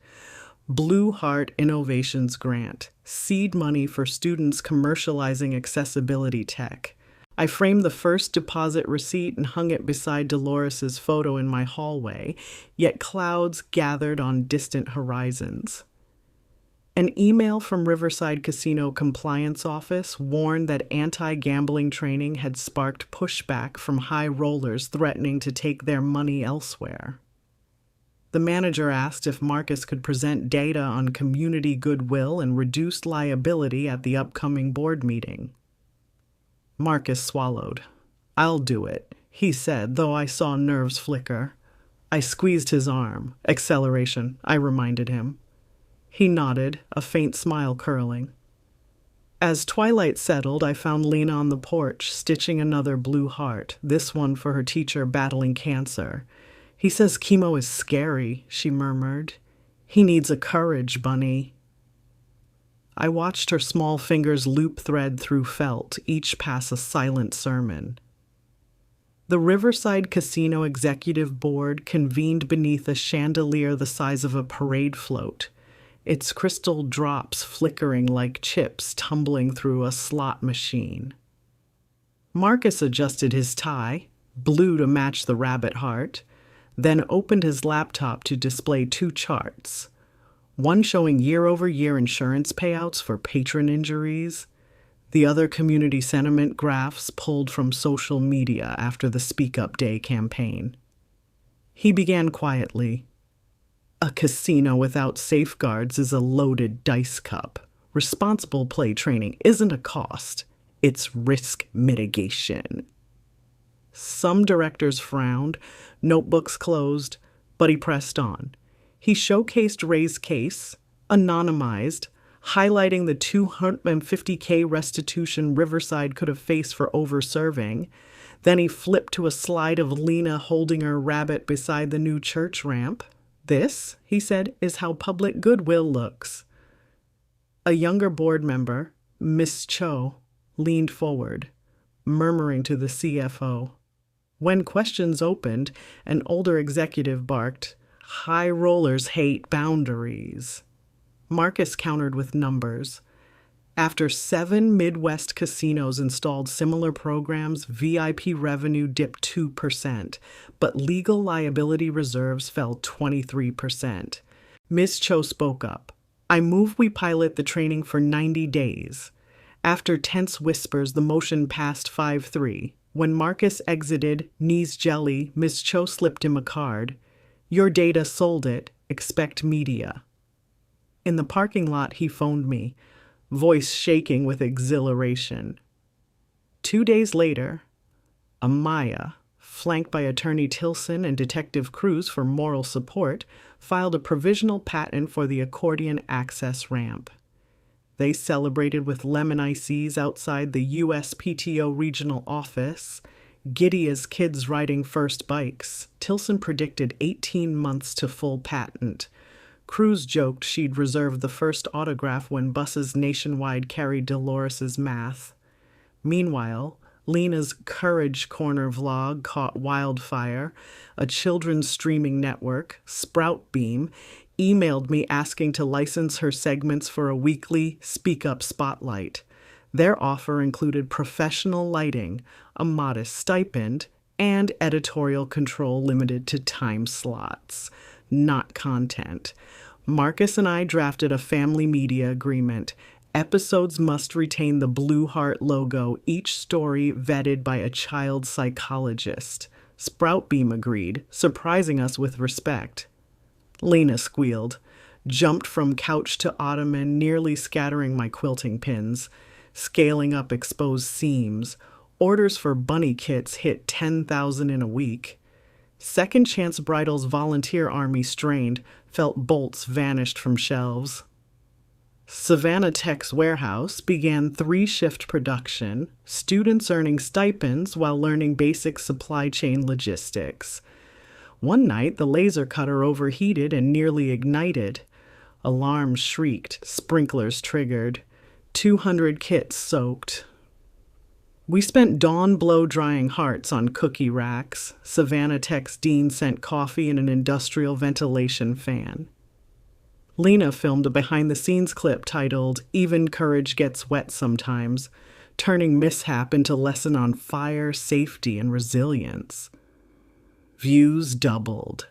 Blue Heart Innovations Grant, seed money for students commercializing accessibility tech. I framed the first deposit receipt and hung it beside Dolores's photo in my hallway, yet clouds gathered on distant horizons. An email from Riverside Casino Compliance Office warned that anti-gambling training had sparked pushback from high rollers threatening to take their money elsewhere. The manager asked if Marcus could present data on community goodwill and reduced liability at the upcoming board meeting. Marcus swallowed. I'll do it, he said, though I saw nerves flicker. I squeezed his arm. Acceleration, I reminded him. He nodded, a faint smile curling. As twilight settled, I found Lena on the porch, stitching another blue heart, this one for her teacher battling cancer. He says chemo is scary, she murmured. He needs a courage bunny. I watched her small fingers loop thread through felt, each pass a silent sermon. The Riverside Casino Executive Board convened beneath a chandelier the size of a parade float, its crystal drops flickering like chips tumbling through a slot machine. Marcus adjusted his tie, blue to match the rabbit heart, then opened his laptop to display 2 charts, one showing year-over-year insurance payouts for patron injuries, the other community sentiment graphs pulled from social media after the Speak Up Day campaign. He began quietly. A casino without safeguards is a loaded dice cup. Responsible play training isn't a cost, it's risk mitigation. Some directors frowned, notebooks closed, but he pressed on. He showcased Ray's case, anonymized, highlighting the $250K restitution Riverside could have faced for over-serving. Then he flipped to a slide of Lena holding her rabbit beside the new church ramp. This, he said, is how public goodwill looks. A younger board member, Miss Cho leaned forward, murmuring to the CFO. When questions opened, an older executive barked, "High rollers hate boundaries." Marcus countered with numbers. After 7 Midwest casinos installed similar programs, VIP revenue dipped 2%, but legal liability reserves fell 23%. Ms. Cho spoke up. "I move we pilot the training for 90 days. After tense whispers, the motion passed 5-3. When Marcus exited, knees jelly, Ms. Cho slipped him a card. "Your data sold it. Expect media." In the parking lot, he phoned me, voice shaking with exhilaration. 2 days later, Amaya, flanked by Attorney Tilson and Detective Cruz for moral support, filed a provisional patent for the accordion access ramp. They celebrated with lemon ices outside the USPTO regional office, giddy as kids riding first bikes. Tilson predicted 18 months to full patent. Cruz joked she'd reserved the first autograph when buses nationwide carried Dolores's math. Meanwhile, Lena's Courage Corner vlog caught wildfire. A children's streaming network, Sprout Beam, emailed me asking to license her segments for a weekly Speak Up spotlight. Their offer included professional lighting, a modest stipend, and editorial control limited to time slots, not content. Marcus and I drafted a family media agreement. Episodes must retain the Blue Heart logo, each story vetted by a child psychologist. Sprout Beam agreed, surprising us with respect. Lena squealed, jumped from couch to ottoman, nearly scattering my quilting pins, scaling up exposed seams. Orders for bunny kits hit 10,000 in a week. Second Chance Bridal's volunteer army strained, felt bolts vanished from shelves. Savannah Tech's warehouse began 3-shift production, students earning stipends while learning basic supply chain logistics. One night, the laser cutter overheated and nearly ignited. Alarms shrieked, sprinklers triggered. 200 kits soaked. We spent dawn blow-drying hearts on cookie racks. Savannah Tech's dean sent coffee and an industrial ventilation fan. Lena filmed a behind-the-scenes clip titled "Even Courage Gets Wet Sometimes," turning mishap into lesson on fire, safety, and resilience. Views doubled.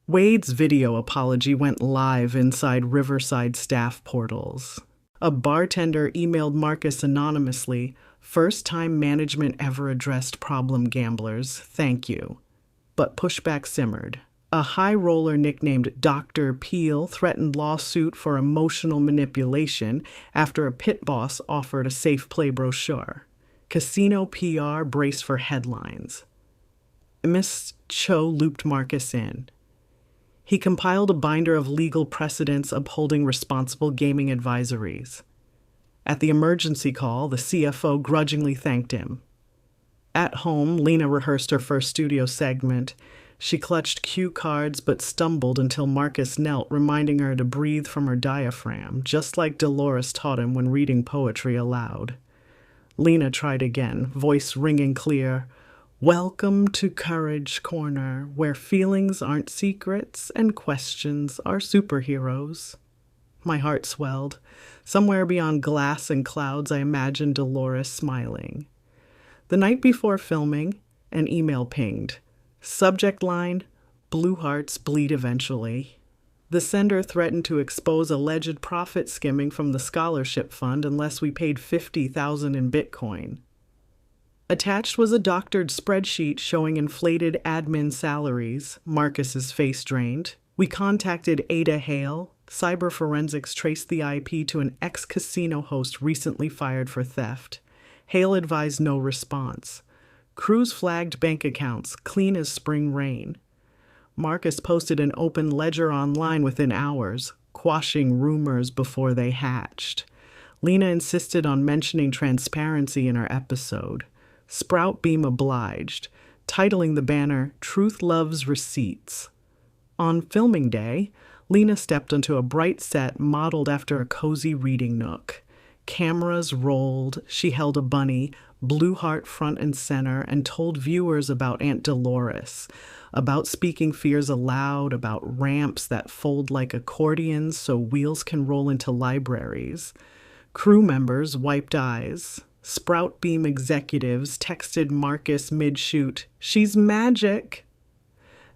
Wade's video apology went live inside Riverside staff portals. A bartender emailed Marcus anonymously, "First time management ever addressed problem gamblers, thank you." But pushback simmered. A high roller nicknamed Dr. Peel threatened lawsuit for emotional manipulation after a pit boss offered a safe play brochure. Casino PR braced for headlines. Miss Cho looped Marcus in. He compiled a binder of legal precedents upholding responsible gaming advisories. At the emergency call, the CFO grudgingly thanked him. At home, Lena rehearsed her first studio segment. She clutched cue cards but stumbled until Marcus knelt, reminding her to breathe from her diaphragm, just like Dolores taught him when reading poetry aloud. Lena tried again, voice ringing clear. "Welcome to Courage Corner, where feelings aren't secrets and questions are superheroes." My heart swelled. Somewhere beyond glass and clouds, I imagined Dolores smiling. The night before filming, an email pinged. Subject line, "Blue Hearts Bleed Eventually." The sender threatened to expose alleged profit skimming from the scholarship fund unless we paid $50,000 in Bitcoin. Attached was a doctored spreadsheet showing inflated admin salaries. Marcus's face drained. We contacted Ada Hale. Cyber forensics traced the IP to an ex-casino host recently fired for theft. Hale advised no response. Cruz flagged bank accounts, clean as spring rain. Marcus posted an open ledger online within hours, quashing rumors before they hatched. Lena insisted on mentioning transparency in our episode. Sprout Beam obliged, titling the banner "Truth Loves Receipts." On filming day, Lena stepped onto a bright set modeled after a cozy reading nook. Cameras rolled. She held a bunny, blue heart front and center, and told viewers about Aunt Dolores, about speaking fears aloud, about ramps that fold like accordions so wheels can roll into libraries. Crew members wiped eyes. Sprout Beam executives texted Marcus mid-shoot, "She's magic."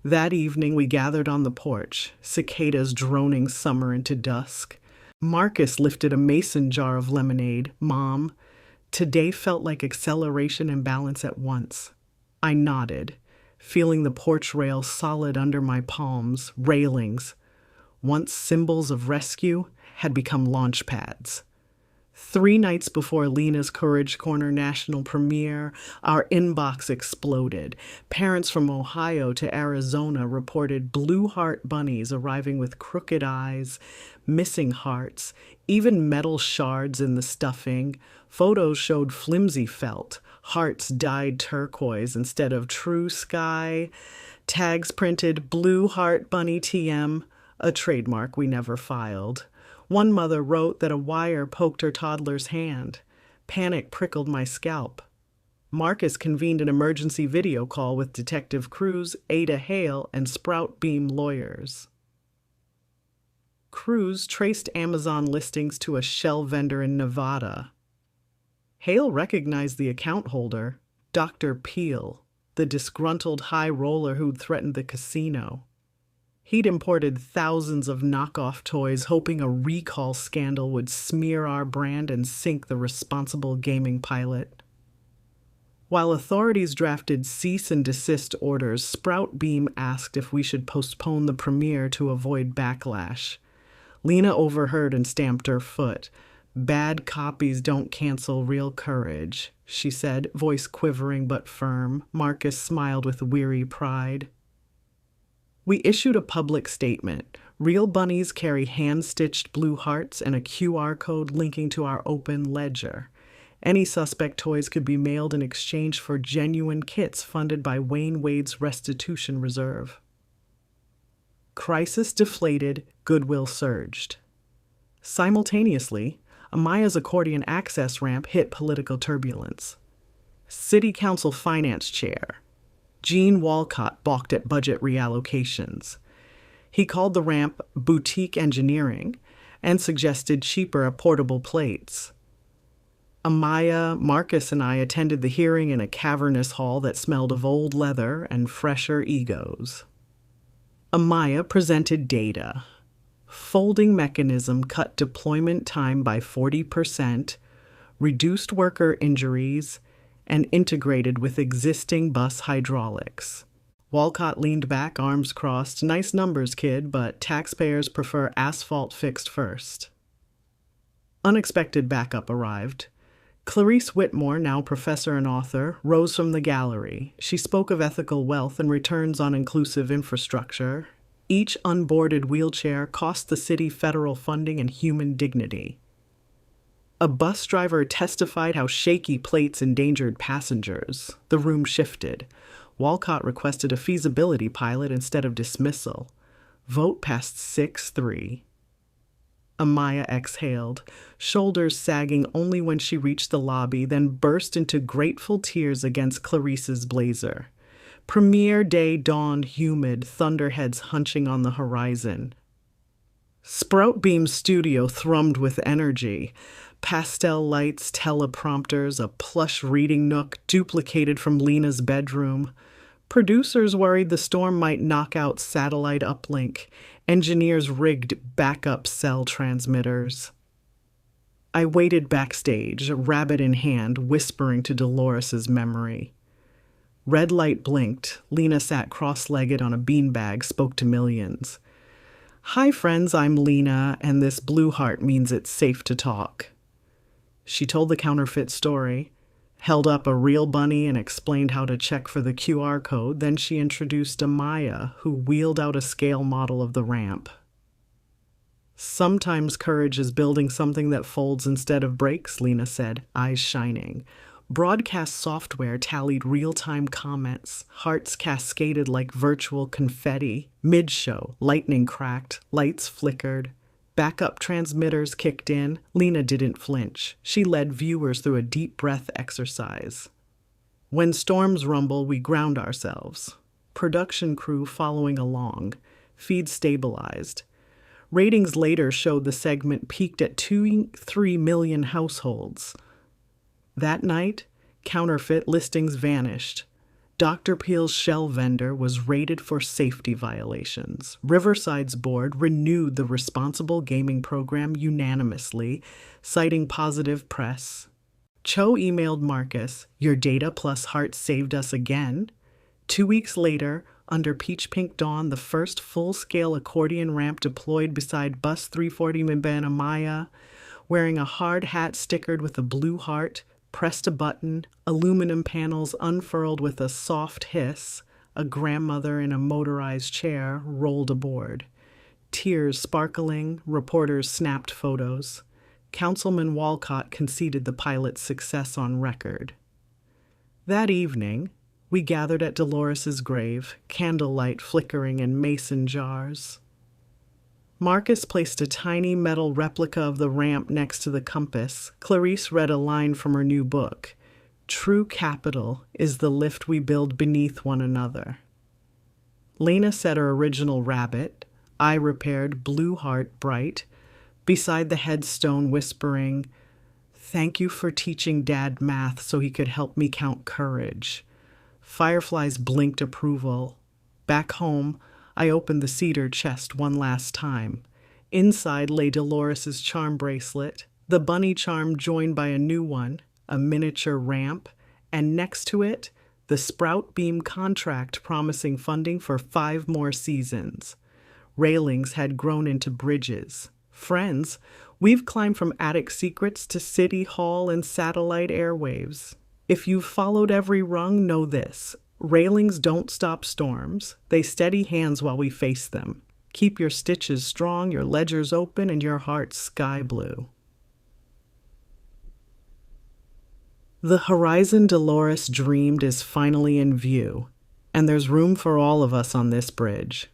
That evening, we gathered on the porch, cicadas droning summer into dusk. Marcus lifted a mason jar of lemonade. "Mom, today felt like acceleration and balance at once." I nodded, feeling the porch rail solid under my palms, railings, once symbols of rescue, had become launch pads. 3 nights before Lena's Courage Corner national premiere, our inbox exploded. Parents from Ohio to Arizona reported blue heart bunnies arriving with crooked eyes, missing hearts, even metal shards in the stuffing. Photos showed flimsy felt, hearts dyed turquoise instead of true sky. Tags printed "Blue Heart Bunny TM," a trademark we never filed. One mother wrote that a wire poked her toddler's hand. Panic prickled my scalp. Marcus convened an emergency video call with Detective Cruz, Ada Hale, and Sprout Beam lawyers. Cruz traced Amazon listings to a shell vendor in Nevada. Hale recognized the account holder, Dr. Peel, the disgruntled high roller who'd threatened the casino. He'd imported thousands of knockoff toys, hoping a recall scandal would smear our brand and sink the responsible gaming pilot. While authorities drafted cease and desist orders, Sprout Beam asked if we should postpone the premiere to avoid backlash. Lena overheard and stamped her foot. "Bad copies don't cancel real courage," she said, voice quivering but firm. Marcus smiled with weary pride. We issued a public statement. Real bunnies carry hand-stitched blue hearts and a QR code linking to our open ledger. Any suspect toys could be mailed in exchange for genuine kits funded by Wayne Wade's restitution reserve. Crisis deflated, goodwill surged. Simultaneously, Amaya's accordion access ramp hit political turbulence. City Council Finance Chair Gene Walcott balked at budget reallocations. He called the ramp boutique engineering and suggested cheaper portable plates. Amaya, Marcus, and I attended the hearing in a cavernous hall that smelled of old leather and fresher egos. Amaya presented data. Folding mechanism cut deployment time by 40%, reduced worker injuries, and integrated with existing bus hydraulics. Walcott leaned back, arms crossed. "Nice numbers, kid, but taxpayers prefer asphalt fixed first." Unexpected backup arrived. Clarice Whitmore, now professor and author, rose from the gallery. She spoke of ethical wealth and returns on inclusive infrastructure. Each unboarded wheelchair cost the city federal funding and human dignity. A bus driver testified how shaky plates endangered passengers. The room shifted. Walcott requested a feasibility pilot instead of dismissal. Vote passed 6-3. Amaya exhaled, shoulders sagging only when she reached the lobby, then burst into grateful tears against Clarice's blazer. Premiere day dawned humid, thunderheads hunching on the horizon. Sprout Beam's studio thrummed with energy. Pastel lights, teleprompters, a plush reading nook duplicated from Lena's bedroom. Producers worried the storm might knock out satellite uplink. Engineers rigged backup cell transmitters. I waited backstage, rabbit in hand, whispering to Dolores's memory. Red light blinked. Lena sat cross-legged on a beanbag, spoke to millions. "Hi, friends, I'm Lena, and this blue heart means it's safe to talk." She told the counterfeit story, held up a real bunny and explained how to check for the QR code. Then she introduced Amaya, who wheeled out a scale model of the ramp. "Sometimes courage is building something that folds instead of breaks," Lena said, eyes shining. Broadcast software tallied real-time comments. Hearts cascaded like virtual confetti. Mid-show, lightning cracked, lights flickered. Backup transmitters kicked in. Lena didn't flinch. She led viewers through a deep breath exercise. When storms rumble, we ground ourselves. Production crew following along. Feed stabilized. Ratings later showed the segment peaked at 2-3 million households. That night, counterfeit listings vanished. Dr. Peel's shell vendor was raided for safety violations. Riverside's board renewed the responsible gaming program unanimously, citing positive press. Cho emailed Marcus, "Your data plus heart saved us again." 2 weeks later, under Peach Pink Dawn, the first full-scale accordion ramp deployed beside Bus 340 Mbana Maya, wearing a hard hat stickered with a blue heart, pressed a button, aluminum panels unfurled with a soft hiss, a grandmother in a motorized chair rolled aboard. Tears sparkling, reporters snapped photos. Councilman Walcott conceded the pilot's success on record. That evening, we gathered at Dolores's grave, candlelight flickering in mason jars. Marcus placed a tiny metal replica of the ramp next to the compass. Clarice read a line from her new book. "True capital is the lift we build beneath one another." Lena set her original rabbit. I repaired Blue Heart Bright, beside the headstone whispering, "Thank you for teaching Dad math so he could help me count courage." Fireflies blinked approval. Back home, I opened the cedar chest one last time. Inside lay Dolores's charm bracelet, the bunny charm joined by a new one, a miniature ramp, and next to it, the Sprout Beam contract promising funding for 5 more seasons. Railings had grown into bridges. Friends, we've climbed from attic secrets to city hall and satellite airwaves. If you've followed every rung, know this. Railings don't stop storms. They steady hands while we face them. Keep your stitches strong, your ledgers open, and your heart sky blue. The horizon Dolores dreamed is finally in view, and there's room for all of us on this bridge.